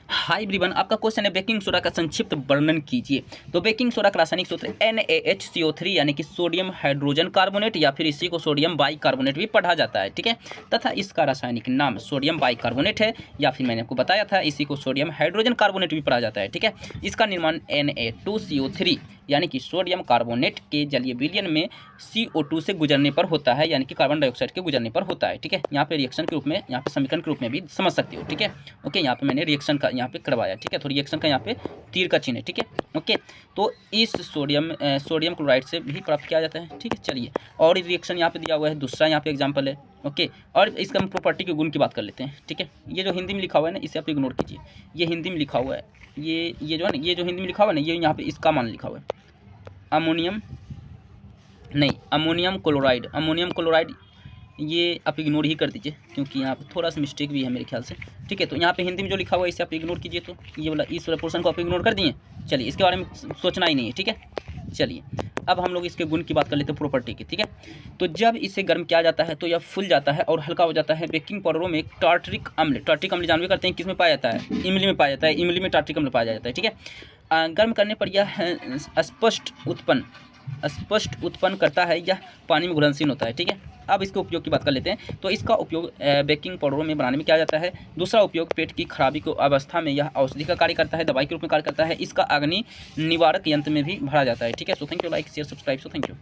Hi everyone, आपका question है baking soda का संक्षिप्त वर्णन कीजिए। तो बेकिंग सोडा का रासायनिक सूत्र NaHCO3 यानी कि सोडियम हाइड्रोजन कार्बोनेट या फिर इसी को सोडियम बाइकार्बोनेट भी पढ़ा जाता है, ठीक है। तथा इसका रासायनिक नाम सोडियम बाइकार्बोनेट है या फिर मैंने आपको बताया था इसी को सोडियम हाइड्रोजन कार्बोनेट भी पढ़ा जाता है, ठीक है। इसका निर्माण Na2CO3 यानी कि सोडियम कार्बोनेट के जलीय विलयन में CO2 से गुजरने पर होता है, यानी कि कार्बन डाइऑक्साइड के गुजरने पर होता है, ठीक है। यहाँ पे रिएक्शन के रूप में, यहाँ पे समीकरण के रूप में भी समझ सकते हो, ठीक है। ओके, यहाँ पे मैंने रिएक्शन का यहाँ पे करवाया, ठीक है। तो रिएक्शन का यहाँ पे तीर का चिन्ह है, ठीक है। ओके, तो इस सोडियम क्लोराइड से भी प्राप्त किया जाता है, ठीक है। चलिए, और रिएक्शन यहाँ पे दिया हुआ है, दूसरा यहाँ पे एग्जाम्पल है। ओके, और इसका हम प्रॉपर्टी के गुण की बात कर लेते हैं, ठीक है। ये जो हिंदी में लिखा हुआ है ना, इसे आप इग्नोर कीजिए। ये हिंदी में लिखा हुआ है, ये जो है ना, ये जो हिंदी में लिखा हुआ है ना, ये यहाँ पे इसका मान लिखा हुआ है अमोनियम क्लोराइड, ये आप इग्नोर ही कर दीजिए क्योंकि यहाँ पे थोड़ा सा मिस्टेक भी है मेरे ख्याल से, ठीक है। तो यहाँ पे हिंदी में जो लिखा हुआ है इसे आप इग्नोर कीजिए। तो ये वाला इस वाला पोर्शन को आप इग्नोर कर दिए। चलिए, इसके बारे में सोचना ही नहीं है, ठीक है। चलिए, अब हम लोग इसके गुण की बात कर लेते हैं, प्रॉपर्टी की, ठीक है। तो जब इसे गर्म किया जाता है तो यह फूल जाता है और हल्का हो जाता है। बेकिंग पाउडरों में टार्टरिक अम्ल जानवे करते हैं किसमें पाया जाता है? इमली में पाया जाता है। इमली में टार्टरिक अम्ल पाया जाता है, ठीक है। गर्म करने पर यह स्पष्ट उत्पन्न करता है, यह पानी में घुलनशील होता है, ठीक है। अब इसके उपयोग की बात कर लेते हैं। तो इसका उपयोग बेकिंग पाउडरों में बनाने में किया जाता है। दूसरा उपयोग पेट की खराबी को अवस्था में यह औषधि का कार्य करता है, दवाई के रूप में कार्य करता है। इसका अग्नि निवारक यंत्र में भी भरा जाता है, ठीक है। So thank you, like share subscribe, so thank you.